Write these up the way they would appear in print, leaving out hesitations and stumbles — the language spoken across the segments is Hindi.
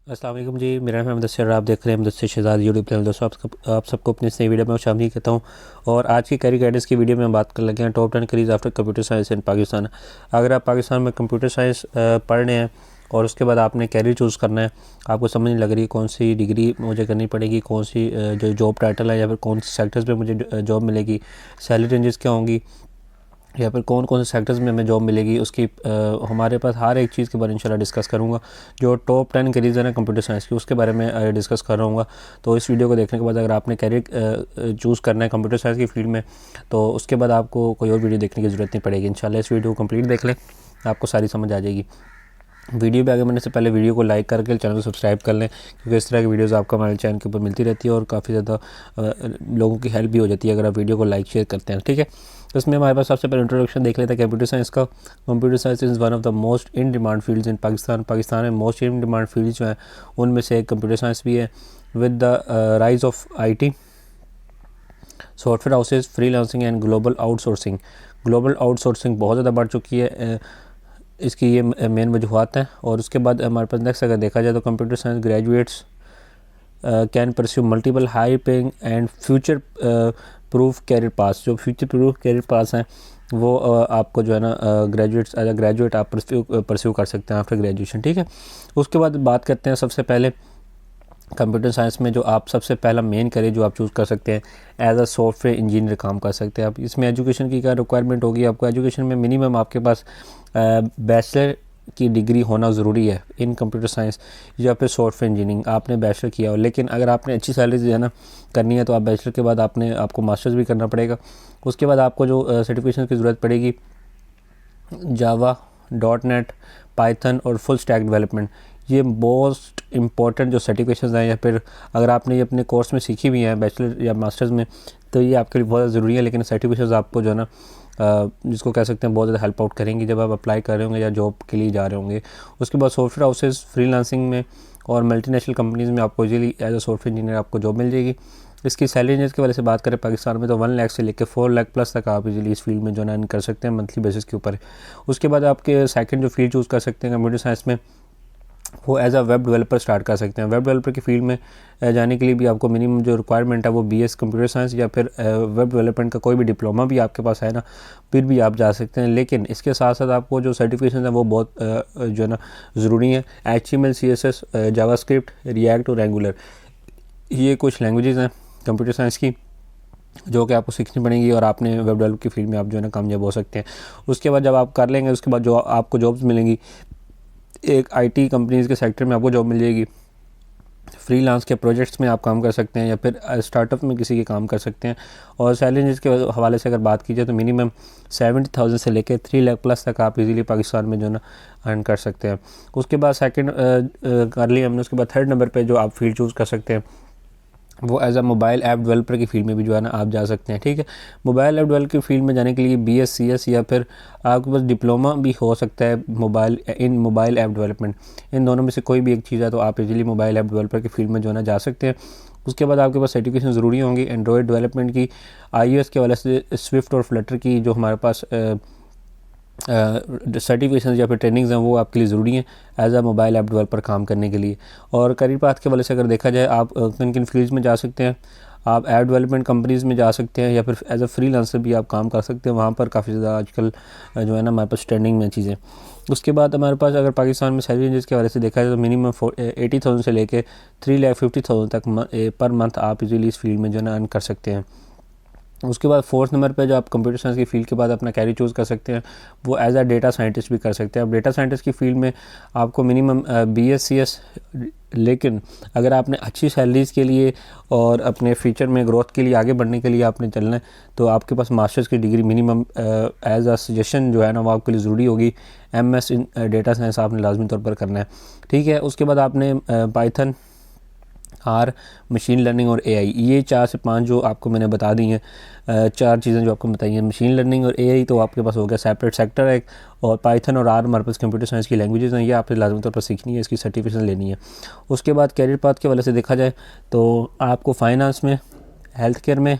अस्सलाम वालेकुम जी। मेरा नाम है मुदस्सिर, आप देख रहे हैं मुदस्सिर शहज़ाद यूट्यूब चैनल। दोस्तों आप सबको अपनी इस नई वीडियो में शामिल करता हूँ। और आज की कैरियर गाइडेंस की वीडियो में हम बात कर लगे हैं top 10 career after computer science in Pakistan. अगर आप पाकिस्तान में कंप्यूटर साइंस पढ़ रहे हैं और उसके बाद आपने कैरियर चूज़ करना है, आपको समझ नहीं लग रही कौन सी डिग्री मुझे करनी पड़ेगी, कौन सी जो जॉब टाइटल है या फिर कौन सी सेक्टर्स में मुझे जॉब मिलेगी, सैलरी रेंजेस क्या होंगी या फिर कौन कौन से सेक्टर्स में हमें जॉब मिलेगी, उसकी हमारे पास हर एक चीज़ के बारे में इंशाल्लाह डिस्कस करूँगा। जो टॉप 10 करियर्स हैं कंप्यूटर साइंस की, उसके बारे में डिस्कस कर रहा हूँ। तो इस वीडियो को देखने के बाद अगर आपने कैरियर चूज़ करना है कंप्यूटर साइंस की फील्ड में, तो उसके बाद आपको कोई और वीडियो देखने की ज़रूरत नहीं पड़ेगी। इंशाल्लाह इस वीडियो को कंप्लीट देख लें, आपको सारी समझ आ जाएगी। वीडियो पे आगे बढ़ने से पहले वीडियो को लाइक करके चैनल को सब्सक्राइब कर लें, क्योंकि इस तरह की वीडियोस आपको हमारे चैनल के ऊपर मिलती रहती है और काफ़ी ज़्यादा लोगों की हेल्प भी हो जाती है अगर आप वीडियो को लाइक शेयर करते हैं। ठीक है, तो इसमें हमारे पास सबसे पहले इंट्रोडक्शन देख लेते हैं कंप्यूटर साइंस का। Computer science is one of the most in demand fields in Pakistan. Pakistan में मोस्ट इन डिमांड फील्ड्स जो हैं उनमें से एक कंप्यूटर साइंस भी है। With the rise of IT, software houses, freelancing and global outsourcing. Global outsourcing बहुत ज़्यादा बढ़ चुकी है, इसकी ये मेन वजूहत हैं। और उसके बाद हमारे पास नेक्स्ट अगर देखा जाए तो computer science graduates can pursue multiple high paying and future proof career पास। जो फ्यूचर प्रूफ कैरियर पास हैं वो आपको जो है ना ग्रेजुएट्स एज अ ग्रेजुएट आप परस्यू कर सकते हैं आफ्टर ग्रेजुएशन। ठीक है, उसके बाद बात करते हैं सबसे पहले कंप्यूटर साइंस में जो आप सबसे पहला मेन करियर जो आप चूज़ कर सकते हैं, एज अ सॉफ्टवेयर इंजीनियर काम कर सकते हैं आप। इसमें एजुकेशन की क्या रिक्वायरमेंट होगी, आपको एजुकेशन में मिनिमम आपके पास बैचलर की डिग्री होना ज़रूरी है इन कंप्यूटर साइंस या फिर सॉफ्टवेयर इंजीनियरिंग आपने बैचलर किया हो। लेकिन अगर आपने अच्छी सैलरी जो है ना करनी है तो आप बैचलर के बाद आपको मास्टर्स भी करना पड़ेगा। उसके बाद आपको जो सर्टिफिकेशन की ज़रूरत पड़ेगी, जावा, .NET, पाइथन और फुल स्टैक डेवलपमेंट। ये मोस्ट इंपॉर्टेंट जो सर्टिफिकेशंस हैं, या फिर अगर आपने ये अपने कोर्स में सीखी भी हैं बैचलर या मास्टर्स में, तो ये आपके लिए बहुत ज़्यादा ज़रूरी है। लेकिन सर्टिफिकेशंस आपको जो है ना जिसको कह सकते हैं बहुत ज़्यादा हेल्प आउट करेंगी जब आप अप्लाई कर रहे होंगे या जॉब के लिए जा रहे होंगे। उसके बाद सॉफ्टवेयर हाउसेज, फ्रीलांसिंग में और मल्टीनेशनल कंपनीज़ में आपको easily as a software engineer आपको जॉब मिल जाएगी। इसकी सैलरी रेंज की वजह से बात करें पाकिस्तान में तो 1 लाख से लेकर 4 लाख प्लस तक आप इजीली इस फील्ड में जो है कर सकते हैं मंथली बेसिस के ऊपर। उसके बाद आपके सेकंड जो फील्ड चूज़ कर सकते हैं कंप्यूटर साइंस में, वो as a web developer start कर सकते हैं। वेब डेवलपर की फील्ड में जाने के लिए भी आपको मिनिमम जो रिक्वायरमेंट है वो BS कंप्यूटर साइंस या फिर वेब डेवलपमेंट का कोई भी डिप्लोमा भी आपके पास है ना, फिर भी आप जा सकते हैं। लेकिन इसके साथ साथ आपको जो सर्टिफिकेशन है वो बहुत जो है ना ज़रूरी है। HTML, CSS, जावास्क्रिप्ट, रिएक्ट और एंगुलर, ये कुछ लैंग्वेजेस हैं कंप्यूटर साइंस की जो कि आपको सीखनी पड़ेंगी और आपने वेब डेवलप की फील्ड में आप जो है ना कामयाब हो सकते हैं। उसके बाद जब आप कर लेंगे उसके बाद जो आपको जॉब्स मिलेंगी, एक IT कंपनीज़ के सेक्टर में आपको जॉब मिल जाएगी, फ्रीलांस के प्रोजेक्ट्स में आप काम कर सकते हैं या फिर स्टार्टअप में किसी के काम कर सकते हैं। और सैलरी के हवाले से अगर बात की जाए तो मिनिमम 70,000 से लेकर 3 लाख प्लस तक आप इजीली पाकिस्तान में जो है ना अर्न कर सकते हैं। उसके बाद सेकंड कर लिया हमने, उसके बाद थर्ड नंबर पे जो आप फील्ड चूज़ कर सकते हैं वो as a mobile app developer की फील्ड में भी जो है ना आप जा सकते हैं। ठीक है, मोबाइल ऐप डेवलपर की फील्ड में जाने के लिए BS CS या फिर आपके पास डिप्लोमा भी हो सकता है मोबाइल ऐप डेवलपमेंट। इन दोनों में से कोई भी एक चीज़ है तो आप इजीली मोबाइल ऐप डेवलपर की फील्ड में जो है ना जा सकते हैं। उसके बाद आपके पास सर्टिफिकेशन ज़रूरी होंगी एंड्रॉयड डेवलपमेंट की, iOS के वाले से स्विफ्ट और फ्लटर की जो हमारे पास सर्टिफिकेशन या फिर ट्रेनिंग्स हैं वो आपके लिए ज़रूरी हैं as a mobile app developer काम करने के लिए। और करियर पाथ के वाले से अगर देखा जाए आप किन किन फील्ड्स में जा सकते हैं, आप ऐप डेवलपमेंट कंपनीज़ में जा सकते हैं या फिर एज अ फ्रीलांसर भी आप काम कर सकते हैं। वहाँ पर काफ़ी ज़्यादा आजकल जो है ना हमारे पास ट्रेंडिंग में चीज़ें। उसके बाद हमारे पास अगर पाकिस्तान में सैलरी रेंजेस के वाले से देखा जाए तो मिनिमम 80,000 से लेकर 3,50,000 तक पर मंथ आप इजीली इस फील्ड में जो है ना अर्न कर सकते हैं। उसके बाद फोर्थ नंबर पे जो आप कंप्यूटर साइंस की फील्ड के बाद अपना कैरियर चूज़ कर सकते हैं वो एज अ डेटा साइंटिस्ट भी कर सकते हैं। अब डेटा साइंटिस्ट की फील्ड में आपको मिनिमम BS CS, लेकिन अगर आपने अच्छी सैलरीज़ के लिए और अपने फ्यूचर में ग्रोथ के लिए आगे बढ़ने के लिए आपने चलना है तो आपके पास मास्टर्स की degree minimum as a suggestion जो है ना वो आपके लिए ज़रूरी होगी। MS इन डेटा साइंस आपने लाजमी तौर पर करना है। ठीक है, उसके बाद आपने पाइथन, R, मशीन लर्निंग और AI, ये 4 से 5 जो आपको मैंने बता दी हैं, 4 चीज़ें जो आपको बताई हैं। मशीन लर्निंग और AI तो आपके पास हो गया सेपरेट सेक्टर है, और पाइथन और R हमारे पास कंप्यूटर साइंस की लैंग्वेजेस हैं, ये आपने लाजमी तौर पर सीखनी है, इसकी सर्टिफिकेशन लेनी है। उसके बाद कैरियर पाथ के वाले से देखा जाए तो आपको फाइनेंस में, हेल्थ केयर में,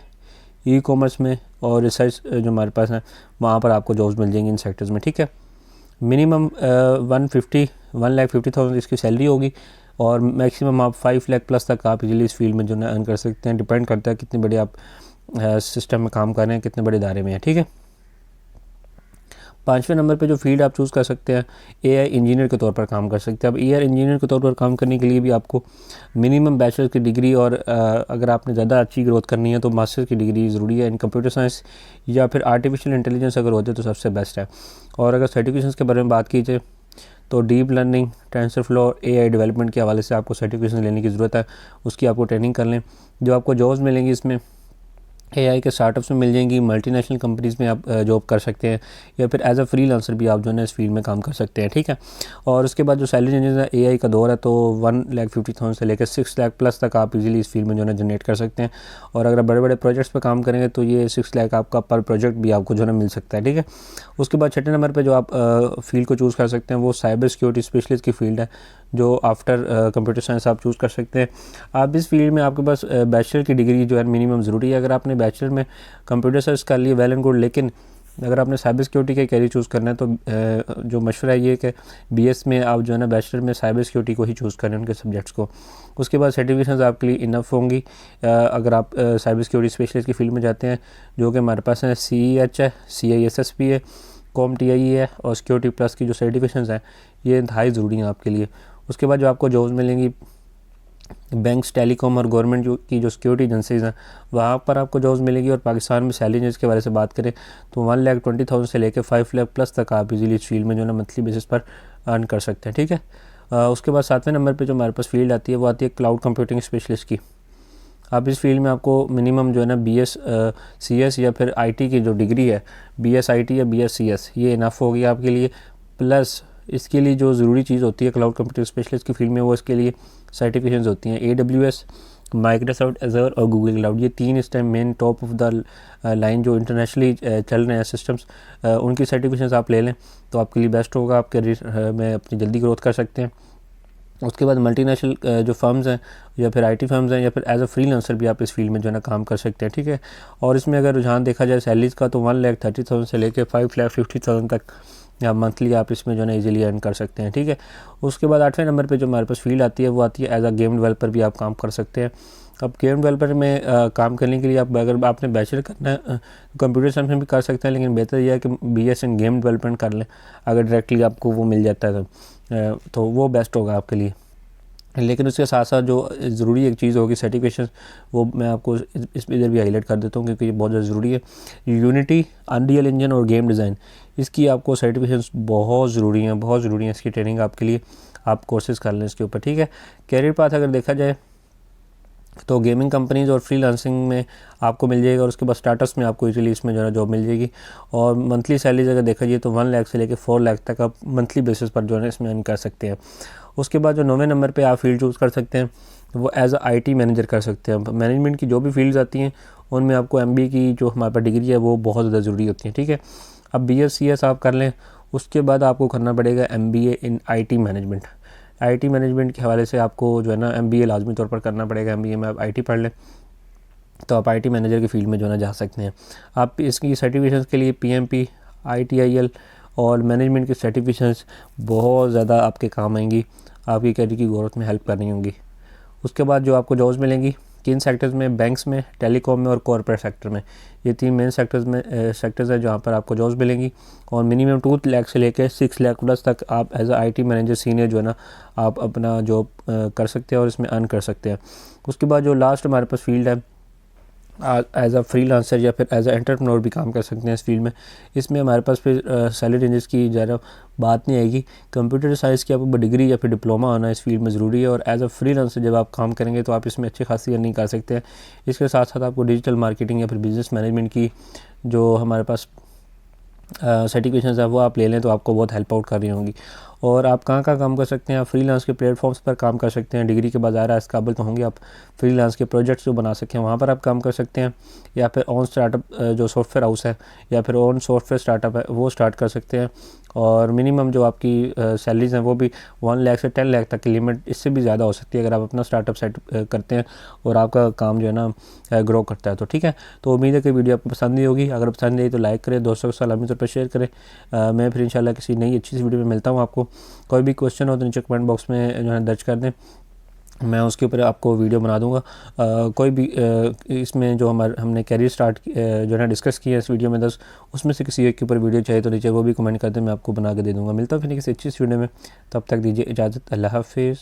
ई-कॉमर्स में और रिसर्च जो हमारे पास है वहाँ पर आपको जॉब्स मिल जाएंगी इन सेक्टर्स में। ठीक है, मिनिमम 150,000 इसकी सैलरी होगी और मैक्सिमम आप 5 लाख प्लस तक आप इजीली इस फील्ड में जो है अर्न कर सकते हैं। डिपेंड करता है कितने बड़े आप सिस्टम में काम कर रहे हैं, कितने बड़े इदारे में हैं, ठीक है। 5वें नंबर पे जो फील्ड आप चूज़ कर सकते हैं, एआई इंजीनियर के तौर पर काम कर सकते हैं। अब एआई इंजीनियर के तौर पर काम करने के लिए भी आपको मिनिमम बैचलर की डिग्री और अगर आपने ज़्यादा अच्छी ग्रोथ करनी है तो मास्टर की डिग्री ज़रूरी है इन कंप्यूटर साइंस या फिर आर्टिफिशियल इंटेलिजेंस अगर होते तो सबसे बेस्ट है। और अगर सर्टिफिकेशंस के बारे में बात की जाए तो deep learning, TensorFlow, AI development के हवाले से आपको सर्टिफिकेशन लेने की ज़रूरत है, उसकी आपको ट्रेनिंग कर लें। जो आपको जॉब्स मिलेंगी इसमें एआई के स्टार्टअप्स में मिल जाएंगी, मल्टीनेशनल कंपनीज़ में आप जॉब कर सकते हैं या फिर एज अ फ्रीलांसर भी आप जो है इस फील्ड में काम कर सकते हैं, ठीक है। और उसके बाद जो सैलरी रेंजेस है, एआई का दौर है तो 1,50,000 से लेकर 6 लाख प्लस तक आप इजीली इस फील्ड में जो है जनरेट कर सकते हैं। और अगर बड़े बड़े प्रोजेक्ट्स पर काम करेंगे तो ये 6 लाख आपका पर प्रोजेक्ट भी आपको जो है मिल सकता है, ठीक है। उसके बाद 6ठे नंबर पर जो आप फील्ड को चूज़ कर सकते हैं वो साइबर सिक्योरिटी स्पेशलिस्ट की फील्ड है, जो आफ्टर कंप्यूटर साइंस आप चूज़ कर सकते हैं। आप इस फील्ड में आपके पास बैचलर की डिग्री जो है मिनिमम ज़रूरी है। अगर आपने बैचलर में कंप्यूटर साइंस कर लिए वेल एंड गुड, लेकिन अगर आपने साइबर सिक्योरिटी का कैरियर चूज़ करना है तो जो मशवरा है ये कि बीएस में आप जो है ना बैचलर में साइबर सिक्योरिटी को ही चूज़ करें, उनके सब्जेक्ट्स को। उसके बाद सर्टिफिकेशंस आपके लिए इनफ होंगी अगर आप साइबर सिक्योरिटी स्पेशलिस्ट की फील्ड में जाते हैं, जो कि हमारे पास है CEH है, CISSP है, CompTIE है और सिक्योरिटी प्लस की जो सर्टिफिकेशंस हैं ये इंतहाई ज़रूरी हैं आपके लिए। उसके बाद जो आपको जॉब्स मिलेंगी बैंक्स, टेलीकॉम और गवर्नमेंट की जो सिक्योरिटी एजेंसीज़ हैं वहाँ पर आपको जॉब्स मिलेगी। और पाकिस्तान में सैलरी रेंज के बारे से बात करें तो 1,20,000 से लेकर 5 लाख प्लस तक आप इजीली इस फील्ड में जो है ना मंथली बेसिस पर अर्न कर सकते हैं, ठीक है। उसके बाद 7वें नंबर पे जो हमारे पास फील्ड आती है वो आती है क्लाउड कंप्यूटिंग स्पेशलिस्ट की। आप इस फील्ड में आपको मिनिमम जो है ना BS CS या फिर IT की जो डिग्री है, BS IT या BS CS, ये इनफ होगी आपके लिए। प्लस इसके लिए जो ज़रूरी चीज़ होती है क्लाउड कंप्यूटिंग स्पेशलिस्ट की फील्ड में, वो इसके लिए सर्टिफिकेशंस होती हैं AWS, माइक्रोसॉफ्ट एजर और गूगल क्लाउड। ये 3 इस time main top of the line जो इंटरनेशनली चल रहे हैं सिस्टम्स, उनकी सर्टिफिकेशंस आप ले लें तो आपके लिए बेस्ट होगा, आप करियर में अपनी जल्दी ग्रोथ कर सकते हैं। उसके बाद मल्टीनेशनल जो फर्म्स हैं या फिर IT फर्म्स हैं या फिर एज अ फ्रीलांसर भी आप इस फील्ड में जो है ना काम कर सकते हैं, ठीक है। और इसमें अगर रुझान देखा जाए सैलरीज़ का तो 1,30,000 से लेकर 5,50,000 तक या मंथली आप इसमें जो है ना इजीली अर्न कर सकते हैं, ठीक है। उसके बाद 8वें नंबर पे जो हमारे पास फील्ड आती है वो आती है एज अ गेम डेवलपर भी आप काम कर सकते हैं। अब गेम डेवलपर में काम करने के लिए आप अगर आपने बैचलर करना है कंप्यूटर साइंस में भी कर सकते हैं, लेकिन बेहतर यह है कि BS इन गेम डेवलपमेंट कर लें। अगर डायरेक्टली आपको वो मिल जाता है तो वो बेस्ट होगा आपके लिए। लेकिन उसके साथ साथ जो ज़रूरी एक चीज़ होगी सर्टिफिकेशन, वो मैं आपको इस इधर भी हाईलाइट कर देता हूँ क्योंकि ये बहुत ज़्यादा ज़रूरी है। यूनिटी, अनरियल इंजन और गेम डिज़ाइन, इसकी आपको सर्टिफिकेशंस बहुत ज़रूरी हैं, बहुत ज़रूरी हैं। इसकी ट्रेनिंग आपके लिए, आप कोर्सेज़ कर लें इसके ऊपर, ठीक है। कैरियर पाथ अगर देखा जाए तो गेमिंग कंपनीज़ और फ्रीलांसिंग में आपको मिल जाएगा और उसके बाद स्टार्टअप्स में आपको इजीली इसमें जो है जॉब मिल जाएगी। और मंथली सैलरीज अगर देखा जाए तो 1 लाख से लेकर 4 लाख तक आप मंथली बेसिस पर जो है इसमें अर्न कर सकते हैं। उसके बाद जो 9वें नंबर पे आप फील्ड चूज़ कर सकते हैं वो एज अ IT मैनेजर कर सकते हैं। मैनेजमेंट की जो भी फील्ड्स आती हैं उनमें आपको MBA की जो हमारे पास डिग्री है वो बहुत ज़्यादा ज़रूरी होती है, ठीक है। अब BS CS आप कर लें, उसके बाद आपको करना पड़ेगा MBA in IT management. IT management के हवाले से आपको जो है ना MBA लाजमी तौर पर करना पड़ेगा। MBA में आप IT पढ़ लें तो आप IT मैनेजर की फील्ड में जो है ना जा सकते हैं। आप इसकी सर्टिफिकेशंस के लिए PMP, ITIL और मैनेजमेंट की सर्टिफिकेशंस बहुत ज़्यादा आपके काम आएंगी, आपकी करियर की ग्रोथ में हेल्प करनी होंगी। उसके बाद जो आपको जॉब्स मिलेंगी किन सेक्टर्स में, बैंक्स में, टेलीकॉम में और कॉर्पोरेट सेक्टर में, ये 3 मेन सेक्टर्स हैं जहाँ पर आपको जॉब्स मिलेंगी। और मिनिमम 2 लाख से लेकर 6 लाख प्लस तक आप as a IT manager senior जो है ना आप अपना जॉब कर सकते हैं और इसमें अर्न कर सकते हैं। उसके बाद जो लास्ट हमारे पास फील्ड है एज अ फ्रीलांसर या फिर एज अ एंटरप्रेन्योर भी काम कर सकते हैं इस फील्ड में। इसमें हमारे पास फिर सैलरी रेंजेस की ज़्यादा बात नहीं आएगी। कंप्यूटर साइंस की आपको डिग्री या फिर डिप्लोमा आना इस फील्ड में ज़रूरी है और एज अ फ्रीलांसर जब आप काम करेंगे तो आप इसमें अच्छी खासी अर्निंग कर सकते हैं। इसके साथ साथ आपको डिजिटल मार्केटिंग या फिर बिज़नेस मैनेजमेंट की जो हमारे पास सर्टिफिकेशंस है वो आप ले लें तो आपको बहुत हेल्प आउट कर रही होंगी। और आप कहाँ काम कर सकते हैं, आप फ्रीलांस के प्लेटफॉर्म्स पर काम कर सकते हैं। डिग्री के बाद ज़ाहिर है इस काबिल तो होंगे आप फ्रीलांस के प्रोजेक्ट्स जो बना सकें वहाँ पर आप काम कर सकते हैं, या फिर ऑन स्टार्टअप जो सॉफ्टवेयर हाउस है या फिर ऑन सॉफ्टवेयर स्टार्टअप है वो स्टार्ट कर सकते हैं। और मिनिमम जो आपकी सैलरीज हैं वो भी 1 लाख से 10 लाख तक की लिमिट, इससे भी ज़्यादा हो सकती है अगर आप अपना स्टार्टअप सेट करते हैं और आपका काम जो है ना ग्रो करता है तो, ठीक है। तो उम्मीद है कि वीडियो आपको पसंद नहीं होगी। अगर पसंद आई तो लाइक करें, दोस्तों के साथ लाजमी तौर पर शेयर करें। मैं फिर इंशाल्लाह किसी नई अच्छी सी वीडियो में मिलता हूँ आपको। कोई भी क्वेश्चन हो तो नीचे कमेंट बॉक्स में जो है दर्ज कर दें। मैं उसके ऊपर आपको वीडियो बना दूंगा। कोई भी इसमें जो हमने कैरियर स्टार्ट जो है डिस्कस किया इस वीडियो में 10, उसमें से किसी एक के ऊपर वीडियो चाहिए तो नीचे वो भी कमेंट कर दें, मैं आपको बना के दे दूंगा। मिलता हूँ फिर किसी अच्छी वीडियो में, तब तक दीजिए इजाज़त। अल्लाह हाफिज़।